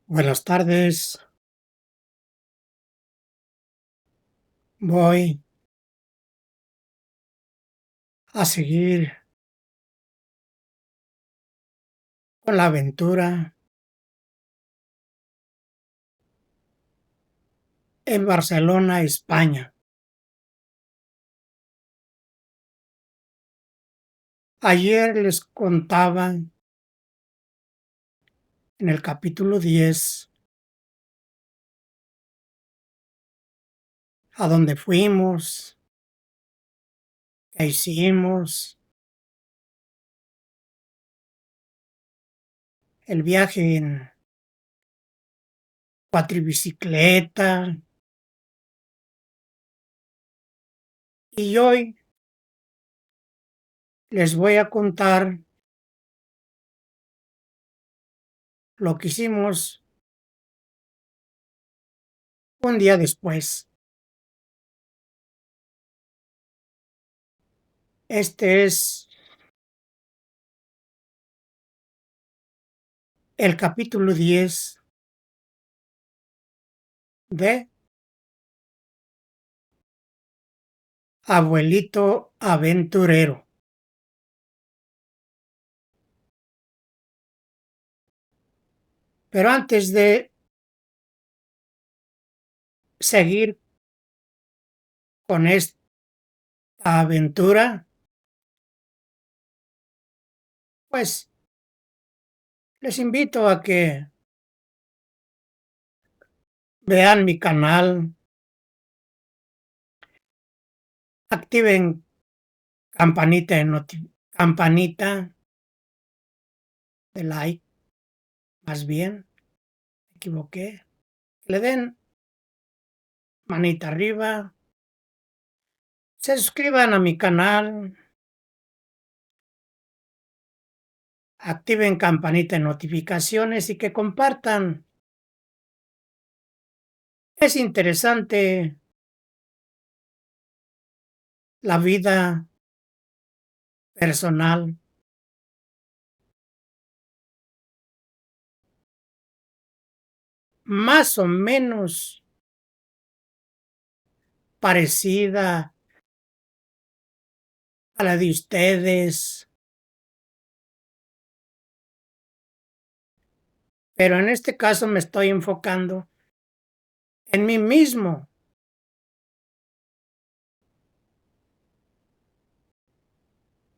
Buenas tardes. Voy a seguir con la aventura en Barcelona, España. Ayer les contaba en el capítulo 10 a dónde fuimos, qué hicimos, el viaje en cuatribicicleta. Y hoy les voy a contar lo que hicimos un día después. Este es el capítulo 10 de Abuelito Aventurero. Pero antes de seguir con esta aventura, pues les invito a que vean mi canal, activen campanita de like, más bien, me equivoqué, le den manita arriba, se suscriban a mi canal, activen campanita de notificaciones y que compartan. Es interesante la vida personal, más o menos parecida a la de ustedes, pero en este caso me estoy enfocando en mí mismo.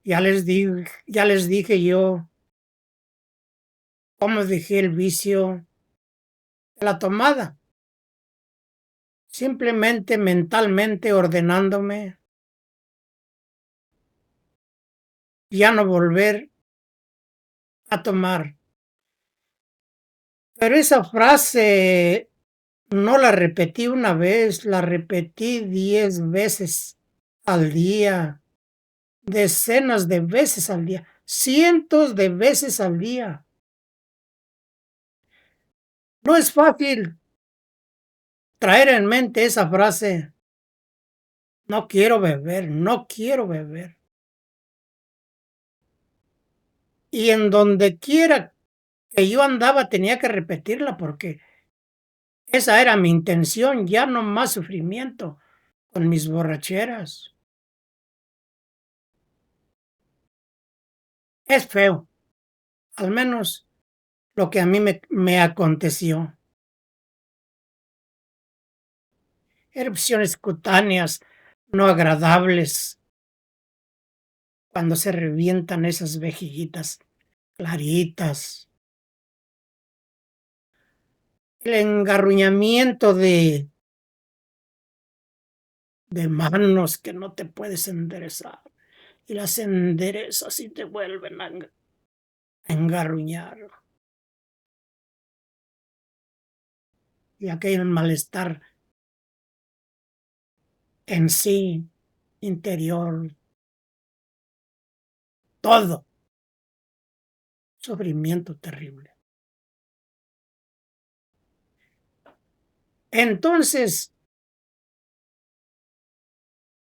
Ya les dije yo cómo dejé el vicio de la tomada, simplemente mentalmente ordenándome ya no volver a tomar. Pero esa frase no la repetí una vez, la repetí 10 veces al día, decenas de veces al día, cientos de veces al día. No es fácil traer en mente esa frase: "No quiero beber, no quiero beber". Y en donde quiera que yo andaba tenía que repetirla porque esa era mi intención, ya no más sufrimiento con mis borracheras. Es feo, al menos lo que a mí me aconteció. Erupciones cutáneas no agradables cuando se revientan esas vejiguitas claritas. El engarruñamiento de manos que no te puedes enderezar, y las enderezas y te vuelven a engarruñar. Y aquel malestar en sí, interior, todo, sufrimiento terrible. Entonces,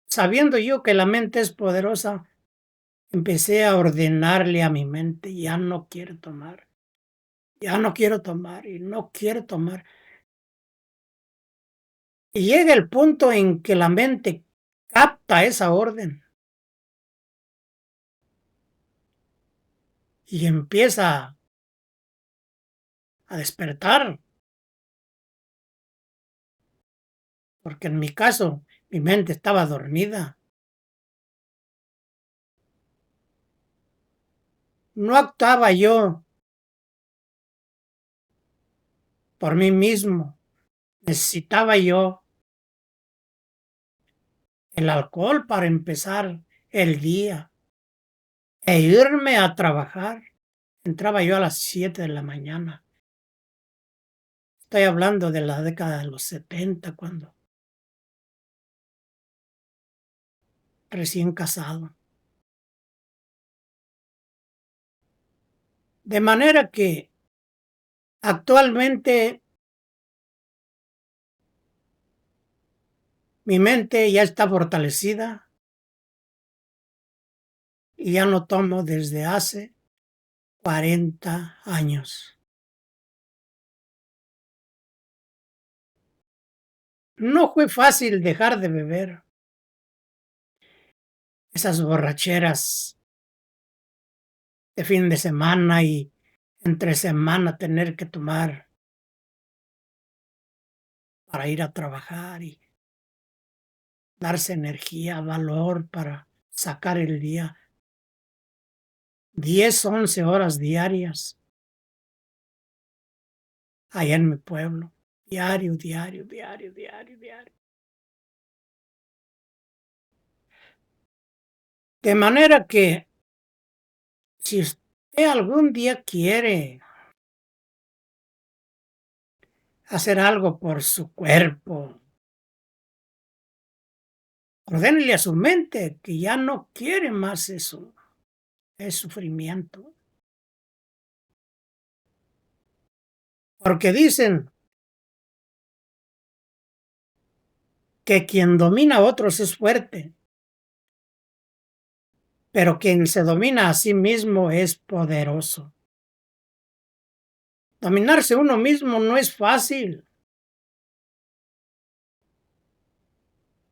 sabiendo yo que la mente es poderosa, empecé a ordenarle a mi mente: "Ya no quiero tomar". ya no quiero tomar y no quiero tomar. Y llega el punto en que la mente capta esa orden y empieza a despertar, porque en mi caso mi mente estaba dormida. No actuaba yo por mí mismo, necesitaba yo el alcohol para empezar el día e irme a trabajar. Entraba yo a las 7 de la mañana. Estoy hablando de la década de los 70, cuando recién casado. De manera que actualmente mi mente ya está fortalecida y ya no tomo desde hace 40 años. No fue fácil dejar de beber. Esas borracheras de fin de semana y entre semana tener que tomar para ir a trabajar y darse energía, valor para sacar el día. 10, 11 horas diarias allá en mi pueblo. Diario, diario, diario, diario, diario. De manera que si usted algún día quiere hacer algo por su cuerpo, ordénele a su mente que ya no quiere más eso, es sufrimiento. Porque dicen que quien domina a otros es fuerte, pero quien se domina a sí mismo es poderoso. Dominarse uno mismo no es fácil,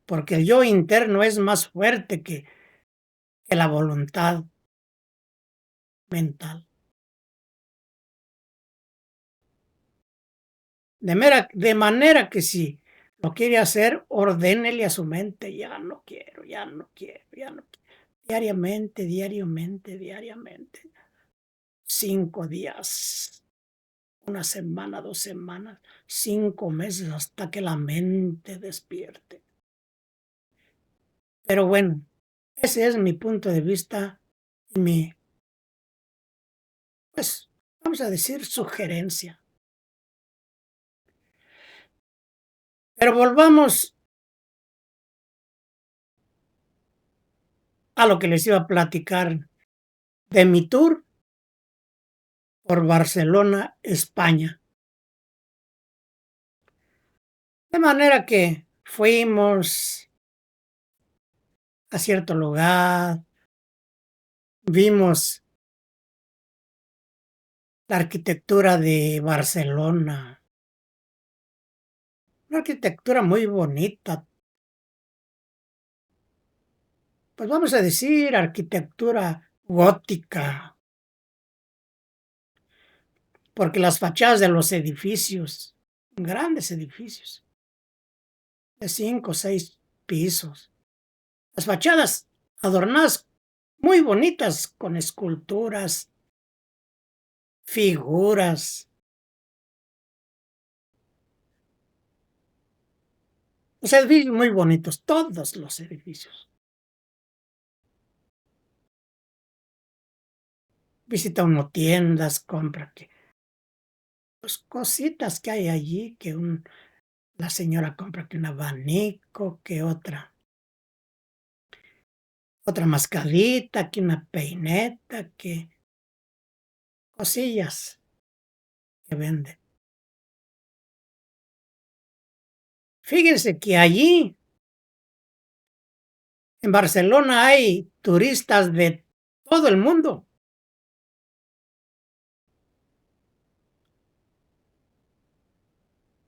porque el yo interno es más fuerte que la voluntad mental. De manera que si lo quiere hacer, ordénele a su mente, ya no quiero, ya no quiero, ya no quiero. Diariamente, diariamente, diariamente. 5 días, una semana, 2 semanas, 5 meses, hasta que la mente despierte. Pero bueno, ese es mi punto de vista y mi, pues, vamos a decir, sugerencia. Pero volvamos a lo que les iba a platicar de mi tour por Barcelona, España. De manera que fuimos a cierto lugar, vimos la arquitectura de Barcelona, una arquitectura muy bonita, pues vamos a decir arquitectura gótica, porque las fachadas de los edificios, grandes edificios, de 5 o 6 pisos, las fachadas adornadas muy bonitas con esculturas, figuras, los edificios muy bonitos, todos los edificios. Visita uno tiendas, compra que pues, cositas que hay allí, la señora compra que un abanico, que otra mascarita, que una peineta, que cosillas que vende. Fíjense que allí en Barcelona hay turistas de todo el mundo.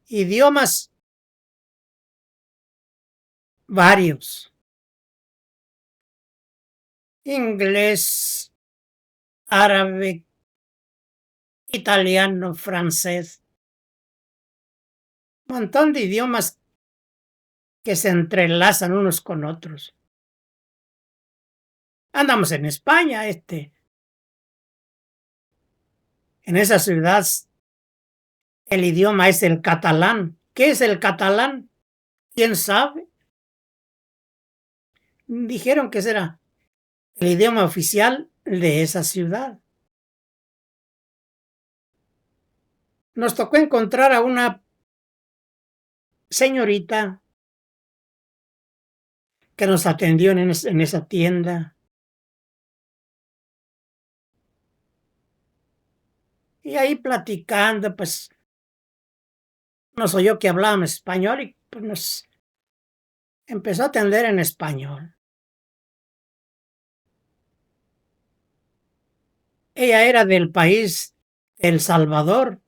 Idiomas varios. Inglés, árabe, italiano, francés. Montón de idiomas que se entrelazan unos con otros. Andamos en España, en esa ciudad el idioma es el catalán. ¿Qué es el catalán? ¿Quién sabe? Dijeron que será el idioma oficial de esa ciudad. Nos tocó encontrar a una señorita que nos atendió en esa tienda. Y ahí platicando, pues nos oyó que hablábamos español y pues nos empezó a atender en español. Ella era del país El Salvador.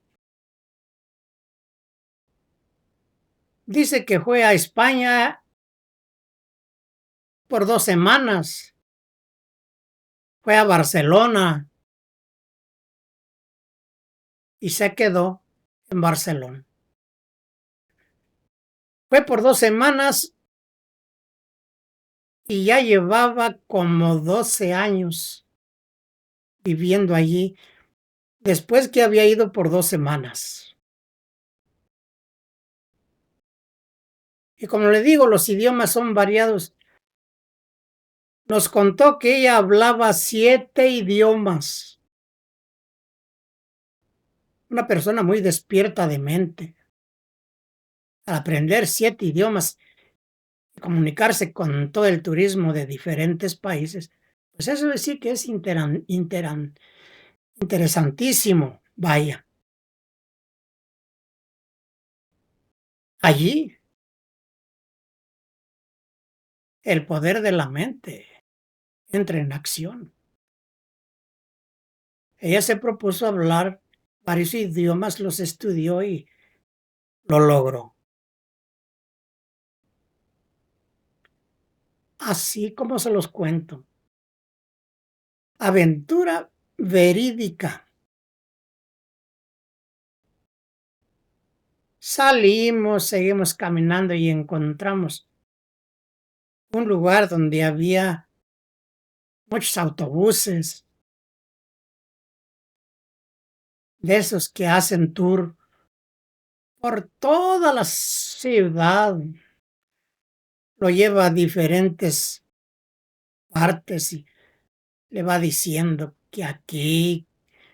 Dice que fue a España por 2 semanas. Fue a Barcelona y se quedó en Barcelona. Fue por 2 semanas y ya llevaba como 12 años viviendo allí, después que había ido por 2 semanas. Y como le digo, los idiomas son variados. Nos contó que ella hablaba 7 idiomas. Una persona muy despierta de mente. Al aprender 7 idiomas y comunicarse con todo el turismo de diferentes países, pues eso sí que es interesantísimo. Vaya. Allí, el poder de la mente entra en acción. Ella se propuso hablar varios idiomas, los estudió y lo logró. Así como se los cuento. Aventura verídica. Salimos, seguimos caminando y encontramos un lugar donde había muchos autobuses de esos que hacen tour por toda la ciudad. Lo lleva a diferentes partes y le va diciendo que aquí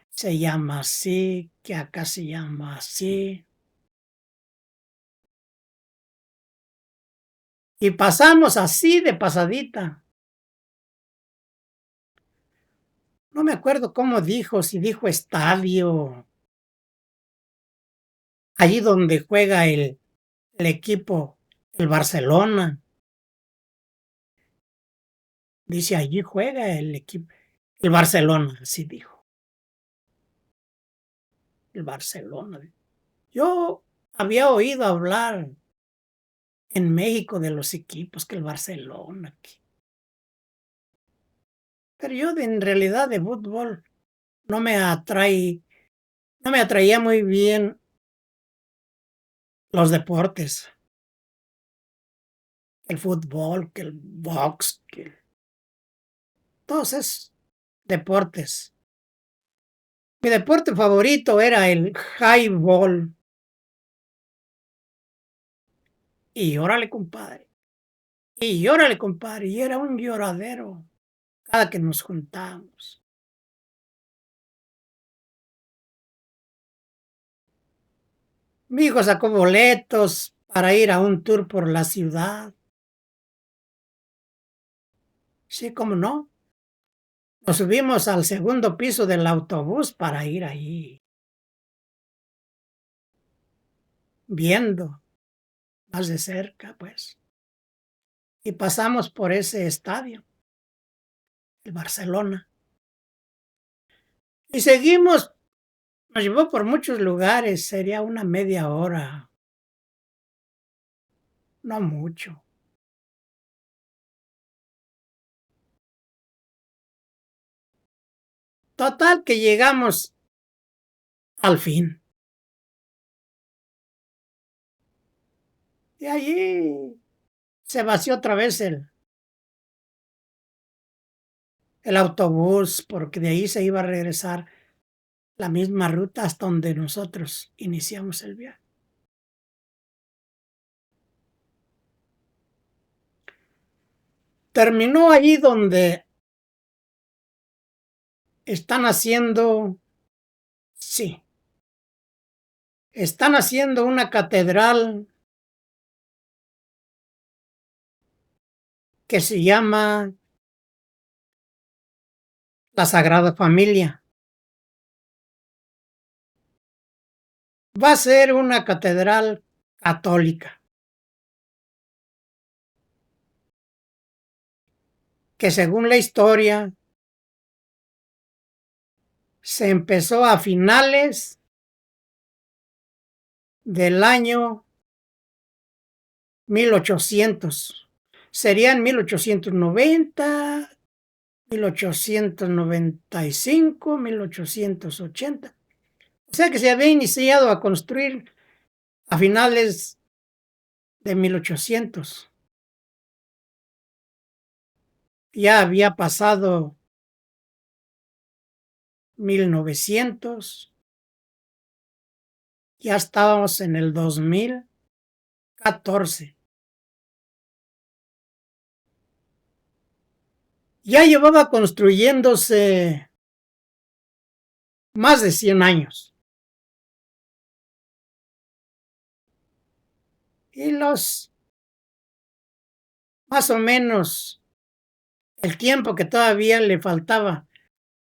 se llama así, que acá se llama así. Y pasamos así de pasadita. No me acuerdo cómo dijo, si dijo estadio. Allí donde juega el equipo, el Barcelona. Dice, allí juega el equipo, el Barcelona, así dijo. El Barcelona. Yo había oído hablar en México de los equipos, que el Barcelona. Pero yo en realidad de fútbol no me atrae, no me atraía muy bien los deportes. El fútbol, que el box, que todos esos deportes. Mi deporte favorito era el highball. Y órale, compadre. Y órale, compadre. Y era un lloradero cada que nos juntábamos. Mi hijo sacó boletos para ir a un tour por la ciudad. Sí, cómo no. Nos subimos al segundo piso del autobús para ir ahí, viendo más de cerca, pues. Y pasamos por ese estadio, el Barcelona. Y seguimos, nos llevó por muchos lugares, sería una media hora no mucho. Total que llegamos al fin. Y allí se vació otra vez el autobús, porque de ahí se iba a regresar la misma ruta hasta donde nosotros iniciamos el viaje. Terminó allí donde están haciendo, sí, están haciendo una catedral que se llama la Sagrada Familia. Va a ser una catedral católica, que según la historia se empezó a finales del año 1800. Serían 1890, 1895, 1880. O sea que se había iniciado a construir a finales de 1800. Ya había pasado 1900, ya estábamos en el 2014. Ya llevaba construyéndose más de 100 años. Y más o menos, el tiempo que todavía le faltaba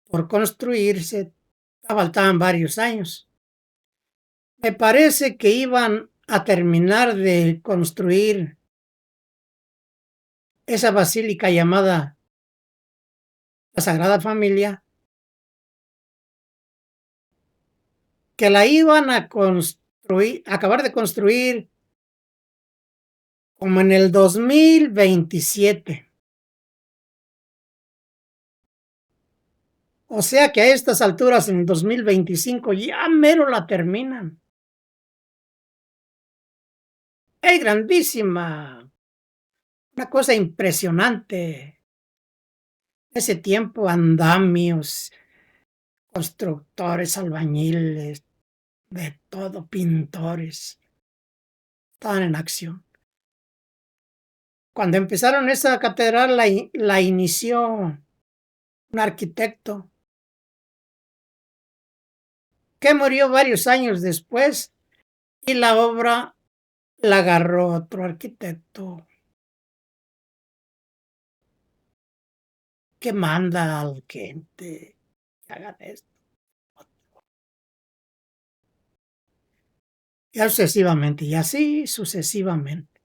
por construirse, faltaban varios años. Me parece que iban a terminar de construir esa basílica llamada la Sagrada Familia, que la iban a construir, acabar de construir como en el 2027. O sea que a estas alturas, en el 2025, ya mero la terminan. ¡Es grandísima! Una cosa impresionante. Ese tiempo, andamios, constructores, albañiles, de todo, pintores, estaban en acción. Cuando empezaron esa catedral, la inició un arquitecto que murió varios años después y la obra la agarró otro arquitecto que manda a la gente que hagan esto. Y sucesivamente, y así sucesivamente.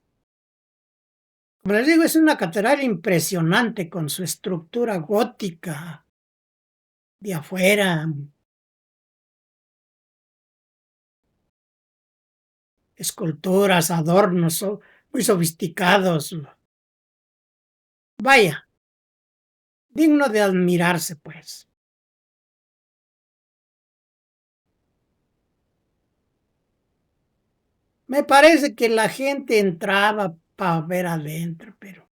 Como les digo, es una catedral impresionante con su estructura gótica de afuera, esculturas, adornos muy sofisticados. Vaya, digno de admirarse, pues. Me parece que la gente entraba para ver adentro, pero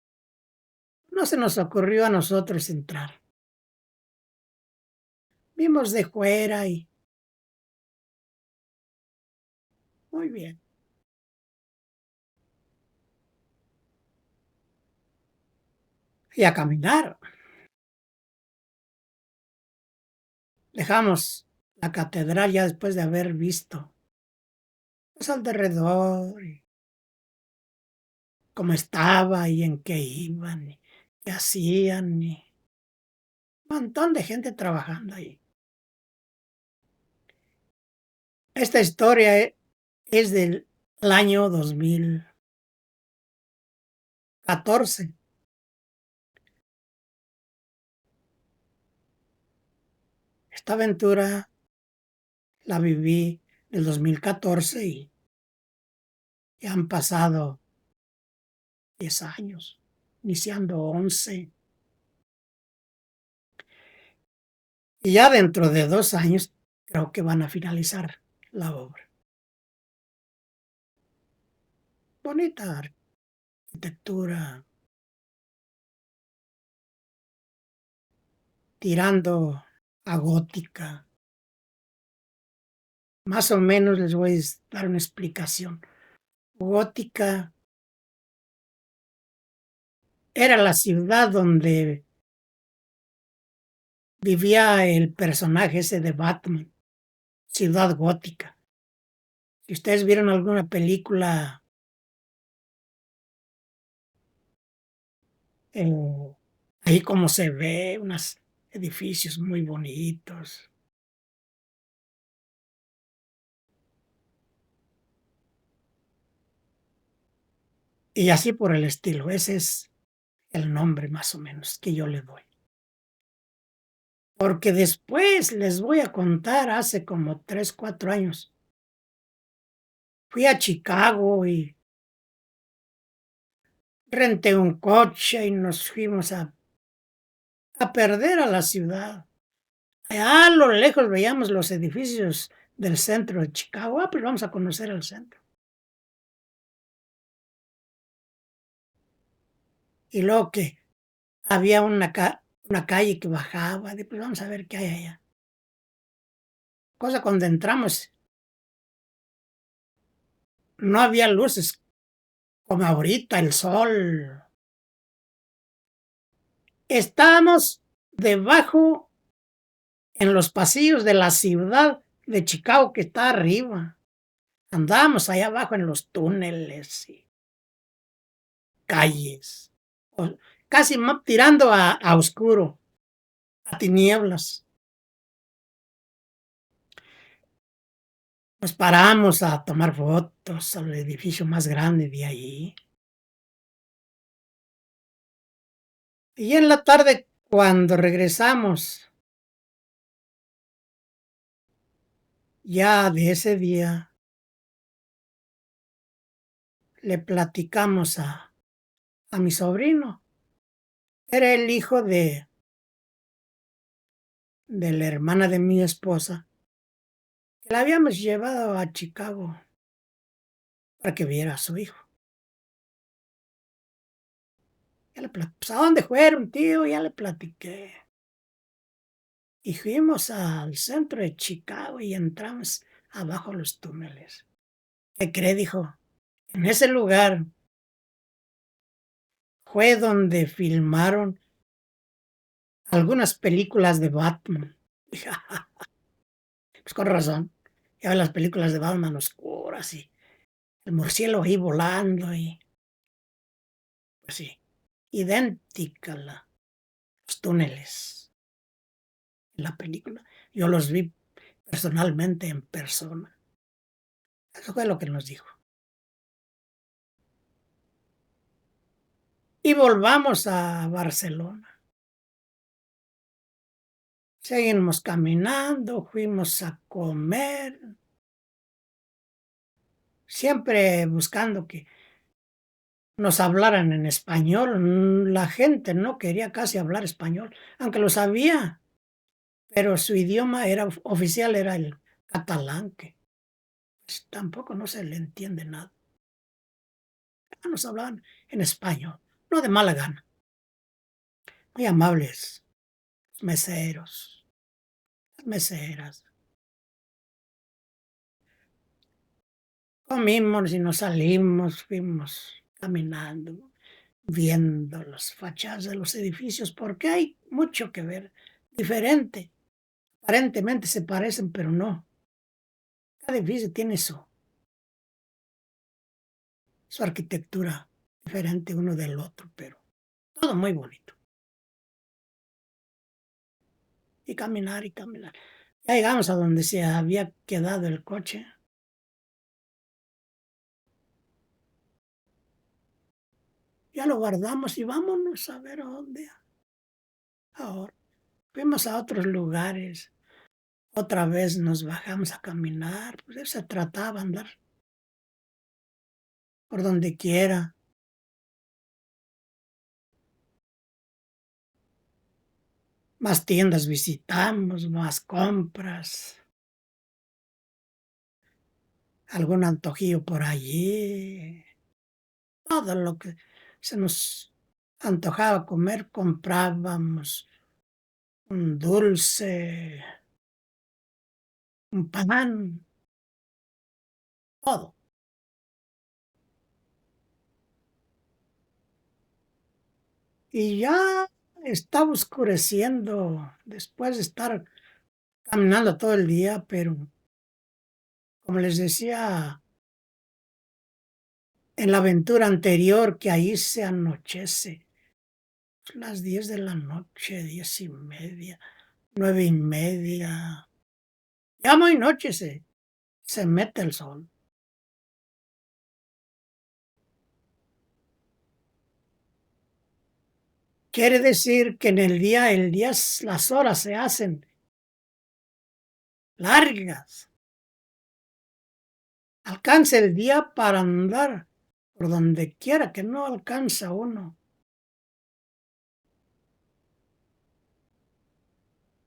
no se nos ocurrió a nosotros entrar. Vimos de fuera y muy bien. Y a caminar. Dejamos la catedral ya después de haber visto pues, alrededor y cómo estaba y en qué iban y qué hacían y un montón de gente trabajando ahí. Esta historia es del año 2014. Esta aventura la viví en el 2014 y ya han pasado 10 años, iniciando 11. Y ya dentro de 2 años creo que van a finalizar la obra. Bonita arquitectura, tirando a gótica. Más o menos les voy a dar una explicación. Gótica era la ciudad donde vivía el personaje ese de Batman, Ciudad Gótica. Si ustedes vieron alguna película, eh, ahí como se ve, unos edificios muy bonitos. Y así por el estilo. Ese es el nombre más o menos que yo le doy. Porque después les voy a contar, hace como 3, 4 años, fui a Chicago y renté un coche y nos fuimos a perder a la ciudad. Allá a lo lejos veíamos los edificios del centro de Chicago. Ah, pues vamos a conocer el centro. Y luego que había una calle que bajaba, pues vamos a ver qué hay allá. Cosa cuando entramos, no había luces como ahorita, el sol. Estábamos debajo en los pasillos de la ciudad de Chicago que está arriba. Andábamos allá abajo en los túneles y calles, o casi tirando a oscuro, a tinieblas. Nos paramos a tomar fotos al edificio más grande de ahí. Y en la tarde, cuando regresamos, ya de ese día, le platicamos a mi sobrino. Era el hijo de la hermana de mi esposa, que la habíamos llevado a Chicago para que viera a su hijo. Pues, ¿a dónde fueron, tío? Ya le platiqué. Y fuimos al centro de Chicago y entramos abajo los túneles. ¿Qué cree? Dijo, en ese lugar fue donde filmaron algunas películas de Batman. Dije, "Ah, pues con razón. Ya ves las películas de Batman oscuras y el murciélago ahí volando y pues sí, idéntica los túneles en la película. Yo los vi personalmente en persona. Eso fue lo que nos dijo. Y volvamos a Barcelona. Seguimos caminando, fuimos a comer, siempre buscando que nos hablaran en español. La gente no quería casi hablar español, aunque lo sabía, pero su idioma era oficial era el catalán, que pues, tampoco no se le entiende nada. Nos hablaban en español, no de mala gana, muy amables, meseros, meseras. Comimos y nos salimos, fuimos caminando, viendo las fachadas de los edificios, porque hay mucho que ver, diferente. Aparentemente se parecen, pero no. Cada edificio tiene su arquitectura diferente uno del otro, pero todo muy bonito. Y caminar y caminar. Ya llegamos a donde se había quedado el coche. Ya lo guardamos y vámonos a ver a dónde ahora. Fuimos a otros lugares. Otra vez nos bajamos a caminar. Pues de eso se trataba, andar por donde quiera. más tiendas visitamos, más compras, algún antojillo por allí, todo lo que se nos antojaba comer, comprábamos un dulce, un pan, todo. Y ya estaba oscureciendo después de estar caminando todo el día, pero como les decía en la aventura anterior, que ahí se anochece. Las 10 de la noche, 10:30, 9:30. Ya muy noche se mete el sol. Quiere decir que en el día, las horas se hacen largas. Alcanza el día para andar por donde quiera que no alcanza uno.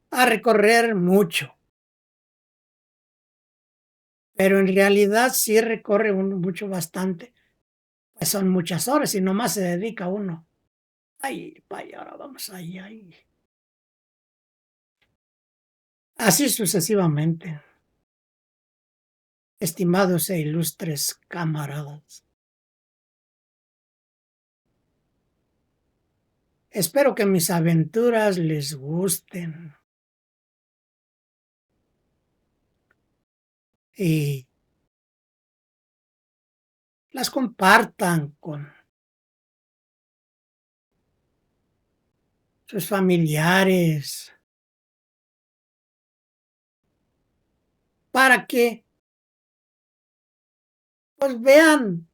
A recorrer mucho. Pero en realidad sí recorre uno mucho bastante. Pues son muchas horas y nomás se dedica uno. Ay, vaya, ahora vamos ahí, ahí. Así sucesivamente, estimados e ilustres camaradas. Espero que mis aventuras les gusten y las compartan con sus familiares para que pues vean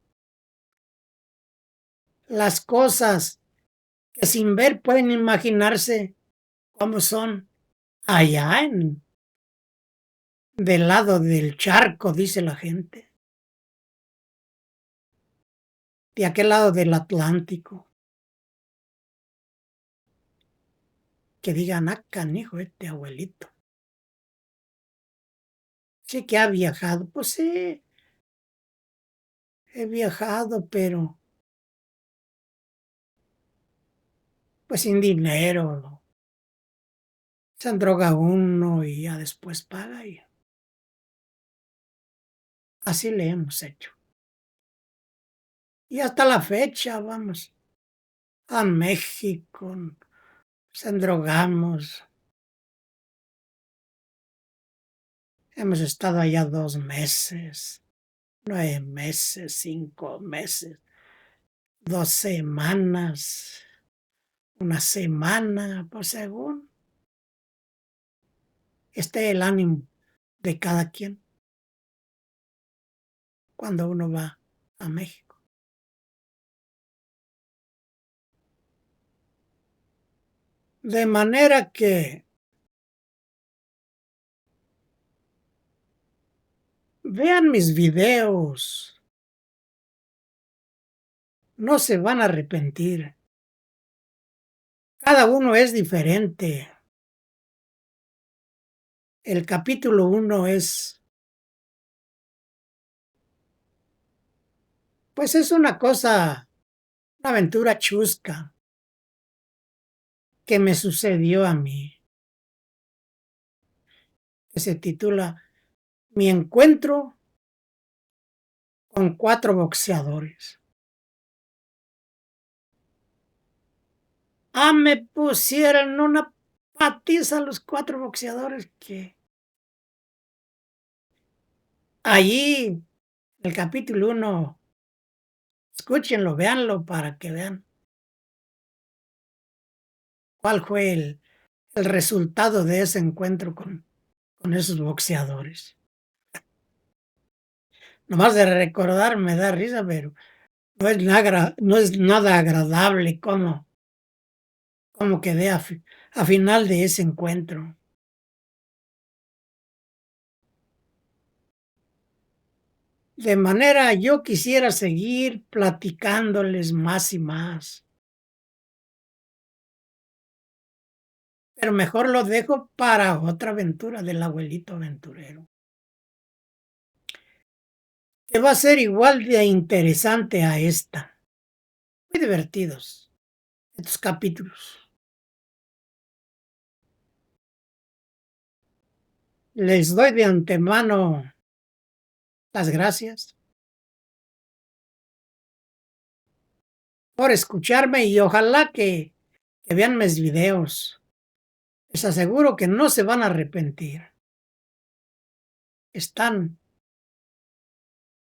las cosas que sin ver pueden imaginarse cómo son allá en del lado del charco, dice la gente, de aquel lado del Atlántico, que digan, ah, canijo, este abuelito. Sí que ha viajado, pues sí, he viajado, pero pues sin dinero, ¿no? Se droga uno y ya después paga y así le hemos hecho. Y hasta la fecha vamos a México, se endrogamos. Hemos estado allá 2 meses, 9 meses, 5 meses, 2 semanas, una semana, pues según esté el ánimo de cada quien cuando uno va a México. De manera que vean mis videos, no se van a arrepentir. Cada uno es diferente. El capítulo 1 es, pues es una cosa, una aventura chusca que me sucedió a mí, que se titula Mi encuentro con 4 boxeadores. Ah, me pusieron una patiza los 4 boxeadores que allí, el capítulo 1, escúchenlo, véanlo para que vean cuál fue el resultado de ese encuentro con esos boxeadores. Nomás de recordar me da risa, pero no es nada agradable como quedé a final de ese encuentro. De manera yo quisiera seguir platicándoles más y más. pero mejor lo dejo para otra aventura del abuelito aventurero, que va a ser igual de interesante a esta. Muy divertidos estos capítulos. Les doy de antemano las gracias por escucharme y ojalá que vean mis videos. Les aseguro que no se van a arrepentir. Están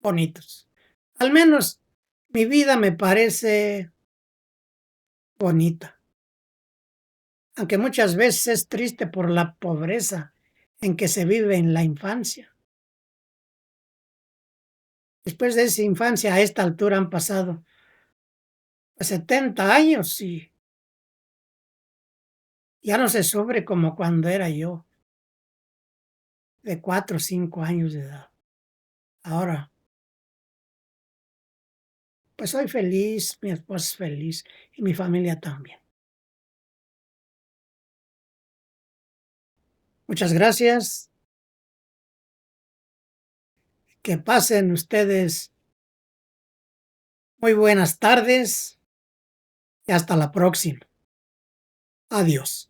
bonitos. Al menos mi vida me parece bonita, aunque muchas veces es triste por la pobreza en que se vive en la infancia. Después de esa infancia, a esta altura han pasado 70 años y ya no se sufre como cuando era yo, de 4 o 5 años de edad. Ahora, pues soy feliz, mi esposa es feliz y mi familia también. Muchas gracias. Que pasen ustedes muy buenas tardes y hasta la próxima. Adiós.